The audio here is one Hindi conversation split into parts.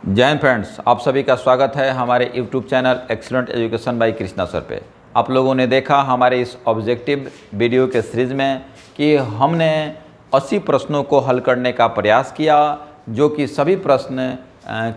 जय हिंद फ्रेंड्स, आप सभी का स्वागत है हमारे YouTube channel excellent education by Krishna sir पे। आप लोगों ने देखा हमारे इस ऑब्जेक्टिव वीडियो के सीरीज़ में कि हमने 80 प्रश्नों को हल करने का प्रयास किया, जो कि सभी प्रश्न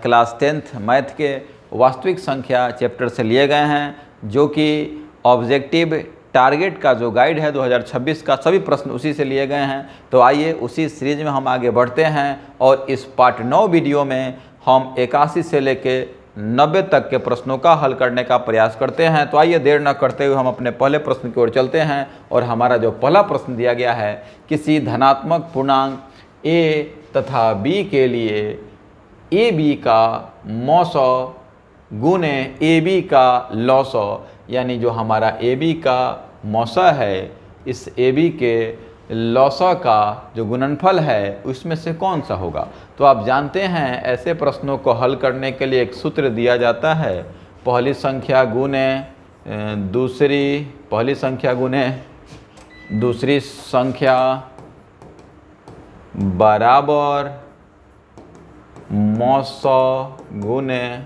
क्लास 10th मैथ के वास्तविक संख्या चैप्टर से लिए गए हैं, जो कि ऑब्जेक्टिव टारगेट का जो गाइड है 2026 का, सभी प्रश्न उसी से लिए गए हैं। तो आइए उसी सीरीज में हम आगे बढ़ते हैं और इस पार्ट 9 वीडियो में हम 81 से लेके 90 तक के प्रश्नों का हल करने का प्रयास करते हैं। तो आइए देर न करते हुए हम अपने पहले प्रश्न की ओर चलते हैं। और हमारा जो पहला प्रश्न दिया गया है, किसी धनात्मक पूर्णांक a तथा b के लिए ab का मौसौ गुने ab का लौसौ, यानी जो हमारा ab का मौसा है, इस ab के लौसा का जो गुणनफल है उसमें से कौन सा होगा। तो आप जानते हैं ऐसे प्रश्नों को हल करने के लिए एक सूत्र दिया जाता है, पहली संख्या गुने दूसरी संख्या बराबर मौसौ गुने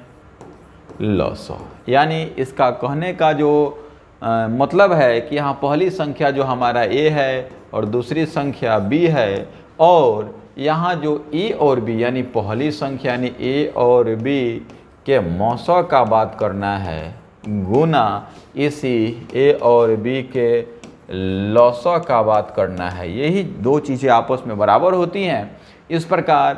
लौसौ। यानी इसका कहने का जो मतलब है कि यहाँ पहली संख्या जो हमारा a है और दूसरी संख्या b है, और यहाँ जो a और b यानी पहली संख्या यानी a और b के मौसौ का बात करना है, गुना इसी a और b के लौसौ का बात करना है। यही दो चीज़ें आपस में बराबर होती हैं। इस प्रकार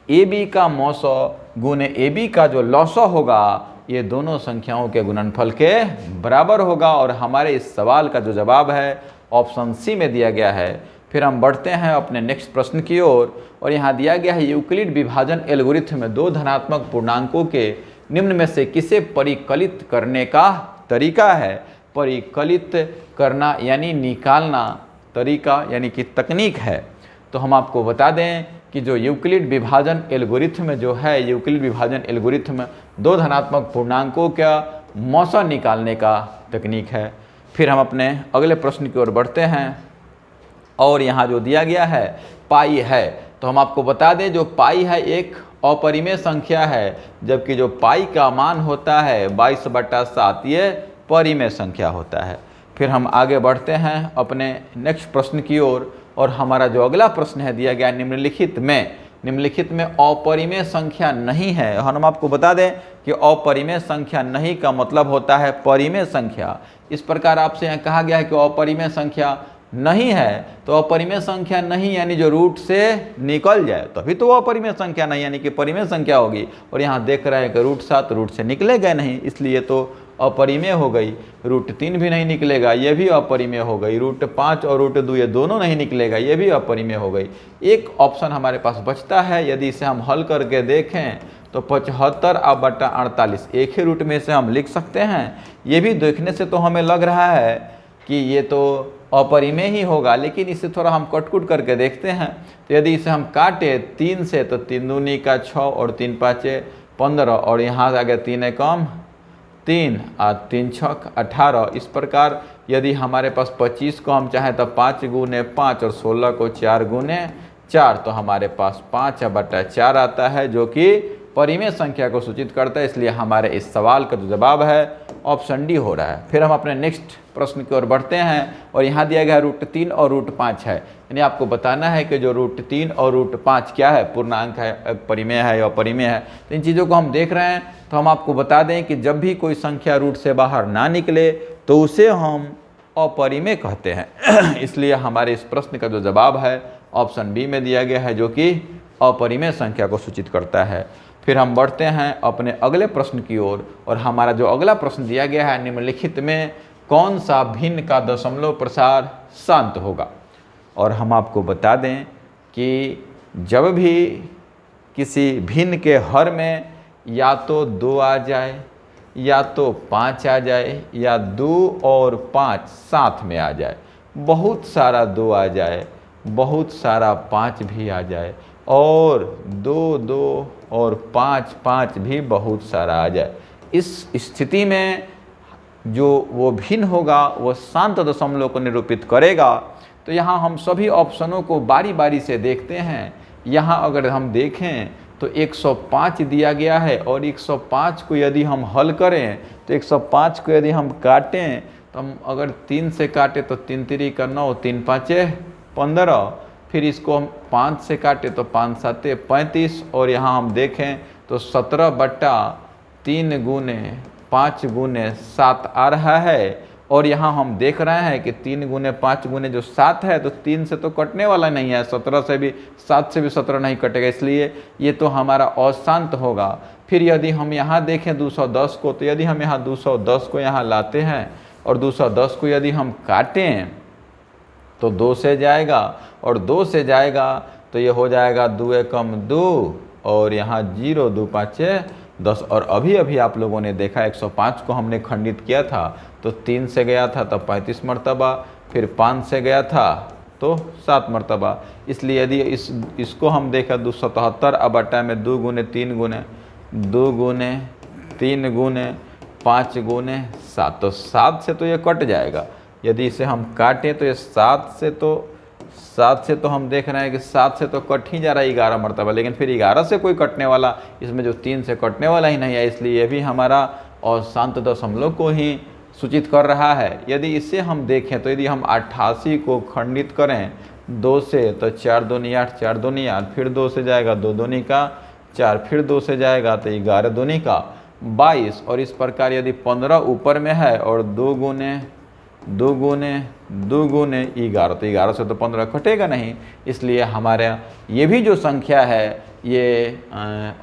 ab का मौसौ गुने ab का जो लौसौ होगा, ये दोनों संख्याओं के गुणनफल के बराबर होगा। और हमारे इस सवाल का जो जवाब है ऑप्शन सी में दिया गया है। फिर हम बढ़ते हैं अपने नेक्स्ट प्रश्न की ओर, और यहाँ दिया गया है यूक्लिड विभाजन एल्गोरिथम में दो धनात्मक पूर्णांकों के निम्न में से किसे परिकलित करने का तरीका है। परिकलित करना यानी निकालना, तरीका यानी कि तकनीक है। तो हम आपको बता दें कि जो यूक्लिड विभाजन एल्गोरिथम जो है, यूक्लिड विभाजन एल्गोरिथम दो धनात्मक पूर्णांकों का मौसा निकालने का तकनीक है। फिर हम अपने अगले प्रश्न की ओर बढ़ते हैं, और यहाँ जो दिया गया है पाई है। तो हम आपको बता दें जो पाई है एक अपरिमेय संख्या है, जबकि जो पाई का मान होता है 22/7 ये परिमेय संख्या होता है। फिर हम आगे बढ़ते हैं अपने नेक्स्ट प्रश्न की ओर, और हमारा जो अगला प्रश्न है दिया गया निम्नलिखित में अपरिमेय संख्या नहीं है। हम आपको बता दें कि अपरिमेय संख्या नहीं का मतलब होता है परिमेय संख्या। इस प्रकार आपसे यहाँ कहा गया है कि अपरिमेय संख्या नहीं है, तो अपरिमेय संख्या नहीं यानी जो रूट से निकल जाए तभी तो वो अपरिमेय संख्या नहीं यानी कि परिमेय संख्या होगी। और यहाँ देख रहे हैं कि √7 रूट से निकले गए नहीं, इसलिए तो अपरिमेय हो गई। √3 भी नहीं निकलेगा, ये भी अपरिमेय हो गई। √5 और √2 ये दोनों नहीं निकलेगा, ये भी अपरिमेय हो गई। एक ऑप्शन हमारे पास बचता है, यदि इसे हम हल करके देखें तो 75/48 एक ही रूट में से हम लिख सकते हैं। ये भी देखने से तो हमें लग रहा है कि ये तो अपरिमेय ही होगा, लेकिन इसे थोड़ा हम कटकुट करके देखते हैं। तो यदि इसे हम काटे 3 से तो 3 दूनी का 6 और 3 पाँचे 15, और यहाँ आ गया 3 कम 3 और 3 छक 18। इस प्रकार यदि हमारे पास 25 को हम चाहें तो 5 गुने 5 और 16 को 4 गुने 4, तो हमारे पास 5/4 आता है, जो कि परिमेय संख्या को सूचित करता है। इसलिए हमारे इस सवाल का जो जवाब है ऑप्शन डी हो रहा है। फिर हम अपने नेक्स्ट प्रश्न की ओर बढ़ते हैं, और यहाँ दिया गया √3 और √5 है। यानी आपको बताना है कि जो √3 और √5 क्या है, पूर्णांक है, परिमेय है या अपरिमेय है। तो इन चीज़ों को हम देख रहे हैं। तो हम आपको बता दें कि जब भी कोई संख्या रूट से बाहर ना निकले तो उसे हम अपरिमेय कहते हैं। इसलिए हमारे इस प्रश्न का जो जवाब है ऑप्शन बी में दिया गया है, जो कि अपरिमेय संख्या को सूचित करता है। फिर हम बढ़ते हैं अपने अगले प्रश्न की ओर, और हमारा जो अगला प्रश्न दिया गया है निम्नलिखित में कौन सा भिन्न का दशमलव प्रसार शांत होगा। और हम आपको बता दें कि जब भी किसी भिन्न के हर में या तो 2 आ जाए, या तो 5 आ जाए, या 2 और 5 साथ में आ जाए, बहुत सारा 2 आ जाए, बहुत सारा 5 भी आ जाए, और 2 2 और 5 5 भी बहुत सारा आ जाए, इस स्थिति में जो वो भिन्न होगा वो शांत दशमलव को निरूपित करेगा। तो यहाँ हम सभी ऑप्शनों को बारी बारी से देखते हैं। यहाँ अगर हम देखें तो 105 दिया गया है और 105 को यदि हम हल करें तो 105 को यदि हम काटें तो हम अगर 3 से काटें तो 3 3 का 9, 3 5 15, फिर इसको हम 5 से काटें तो 5 7 35 और यहाँ हम देखें तो 17/3 गुने 5 गुने 7 आ रहा है। और यहाँ हम देख रहे हैं कि 3 गुने 5 गुने जो 7 है तो 3 से तो कटने वाला नहीं है, 17 से भी 7 से भी 17 नहीं कटेगा, इसलिए ये तो हमारा अशांत होगा। फिर यदि हम यहाँ देखें 210 को, तो यदि हम यहाँ 210 को यहाँ लाते हैं और 210 को यदि हम काटें तो 2 से जाएगा और 2 से जाएगा तो ये हो जाएगा 2 एकम 2 और यहाँ 0 2 5 10। और अभी अभी आप लोगों ने देखा 105 को हमने खंडित किया था तो 3 से गया था तब 35 मरतबा, फिर 5 से गया था तो 7 मरतबा। इसलिए यदि इसको हम देखा 277 अब बटा में 2 गुने 3 गुने 2 गुने 3 गुने 5 गुने 7, तो 7 से तो ये कट जाएगा। यदि इसे हम काटें तो ये 7 से तो हम देख रहे हैं कि 7 से तो कट ही जा रहा है 11 मरतबा, लेकिन फिर 11 से कोई कटने वाला इसमें जो 3 से कटने वाला ही नहीं है, इसलिए ये भी हमारा अशांत दशमलव को ही सूचित कर रहा है। यदि इसे हम देखें तो यदि हम 88 को खंडित करें 2 से तो 4 दूनी 8 4 दूनी 8, फिर 2 से जाएगा 2 दूनी का 4, फिर 2 से जाएगा तो 11 दूनी का 22। और इस प्रकार यदि 15 ऊपर में है और 2 गुने 11, तो 11 से तो 15 कटेगा नहीं, इसलिए हमारे ये भी जो संख्या है ये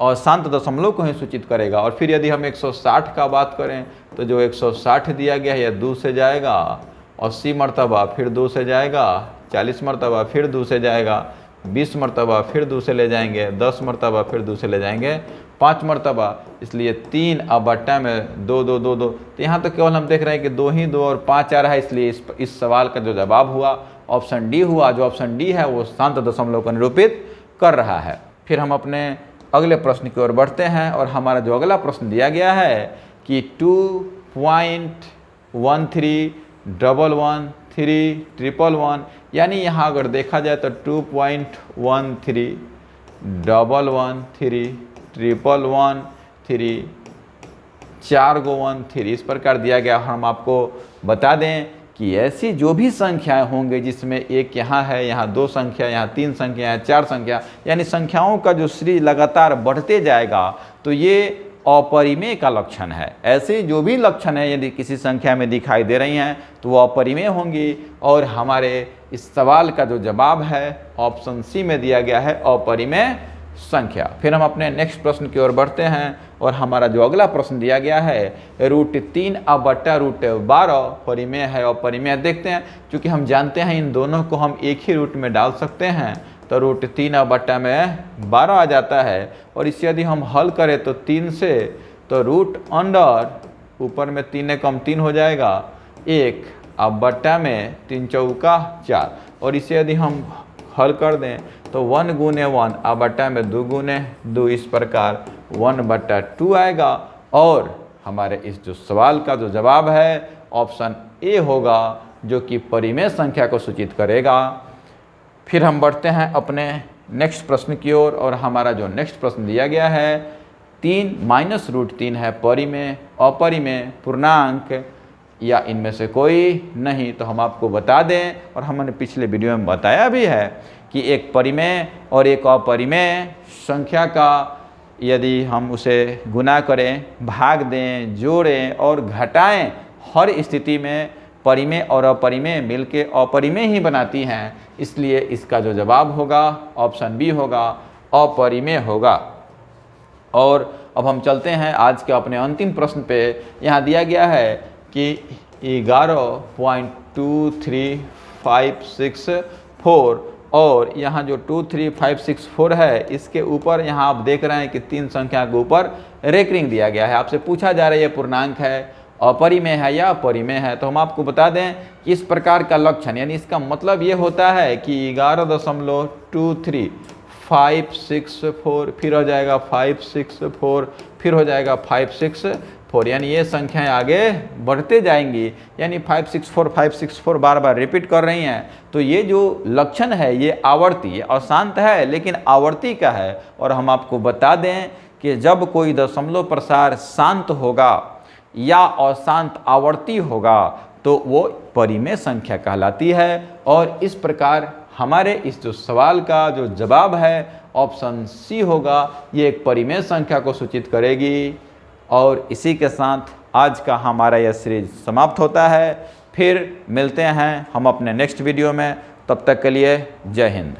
अशांत दशमलव को ही सूचित करेगा। और फिर यदि हम 160 का बात करें तो जो 160 दिया गया है यह 2 से जाएगा 80 मरतबा, फिर 2 से जाएगा 40 मरतबा, फिर 2 से जाएगा 20 मरतबा, फिर 2 से ले जाएंगे 10 मरतबा, फिर 2 से ले जाएंगे 5 मरतबा। इसलिए 3 अब बट्टा में 2 2 2 2, तो यहाँ तो केवल हम देख रहे हैं कि 2 ही 2 और 5 आ रहा है, इसलिए इस सवाल का जो जवाब हुआ ऑप्शन डी हुआ। जो ऑप्शन डी है वो शांत दशमलव को निरूपित कर रहा है। फिर हम अपने अगले प्रश्न की ओर बढ़ते हैं और हमारा जो अगला प्रश्न दिया गया है कि 2.131131 यानी यहाँ अगर देखा जाए तो 2.13113113 4 गो 13 इस प्रकार दिया गया। हम आपको बता दें कि ऐसी जो भी संख्याएं होंगे जिसमें एक यहाँ है, यहाँ 2 संख्या, यहाँ 3 संख्या, यहाँ 4 संख्या, यानी संख्याओं का जो श्री लगातार बढ़ते जाएगा तो ये अपरिमेय का लक्षण है। ऐसे जो भी लक्षण है यदि किसी संख्या में दिखाई दे रही हैं तो वो अपरिमेय होंगी। और हमारे इस सवाल का जो जवाब है ऑप्शन सी में दिया गया है अपरिमेय संख्या। फिर हम अपने नेक्स्ट प्रश्न की ओर बढ़ते हैं और हमारा जो अगला प्रश्न दिया गया है √3 अब बट्टा √12 परिमेय है और परिमेय देखते हैं। क्योंकि हम जानते हैं इन दोनों को हम एक ही रूट में डाल सकते हैं तो √3 अब बट्टा में 12 आ जाता है। और इसे यदि हम हल करें तो 3 से तो रूट अंडर ऊपर में 3 कम 3 हो जाएगा 1 अब बट्टा में 3 चौका 4। और इसे यदि हम हल कर दें तो 1 गुने 1 अब बट्टा में 2 गुने 2, इस प्रकार 1/2 आएगा। और हमारे इस जो सवाल का जो जवाब है ऑप्शन ए होगा जो कि परिमेय संख्या को सूचित करेगा। फिर हम बढ़ते हैं अपने नेक्स्ट प्रश्न की ओर और हमारा जो नेक्स्ट प्रश्न दिया गया है 3 माइनस √3 है परिमेय, अपरिमेय, पूर्णांक या इनमें से कोई नहीं। तो हम आपको बता दें और हमने पिछले वीडियो में बताया भी है कि एक परिमेय और एक अपरिमेय संख्या का यदि हम उसे गुना करें, भाग दें, जोड़ें और घटाएं, हर स्थिति में परिमेय और अपरिमेय मिलके अपरिमेय ही बनाती हैं। इसलिए इसका जो जवाब होगा ऑप्शन बी होगा, अपरिमेय होगा। और अब हम चलते हैं आज के अपने अंतिम प्रश्न पे। यहाँ दिया गया है कि 11.23564 और यहाँ जो 23564 है इसके ऊपर यहाँ आप देख रहे हैं कि 3 संख्या के ऊपर रेकरिंग दिया गया है। आपसे पूछा जा रहा है ये पूर्णांक है, अपरिमेय है या परिमेय है। तो हम आपको बता दें कि इस प्रकार का लक्षण यानी इसका मतलब ये होता है कि 11.23564 फिर हो जाएगा 564 फिर हो जाएगा 564 4, यानी ये संख्याएं आगे बढ़ते जाएंगी, यानी 564 564 बार बार रिपीट कर रही हैं। तो ये जो लक्षण है ये आवर्ती है, अशांत है लेकिन आवर्ती का है। और हम आपको बता दें कि जब कोई दशमलव प्रसार शांत होगा या अशांत आवर्ती होगा तो वो परिमेय संख्या कहलाती है। और इस प्रकार हमारे इस जो सवाल का जो जवाब है ऑप्शन सी होगा, ये एक परिमेय संख्या को सूचित करेगी। और इसी के साथ आज का हमारा यह सीरीज समाप्त होता है। फिर मिलते हैं हम अपने नेक्स्ट वीडियो में, तब तक के लिए जय हिंद।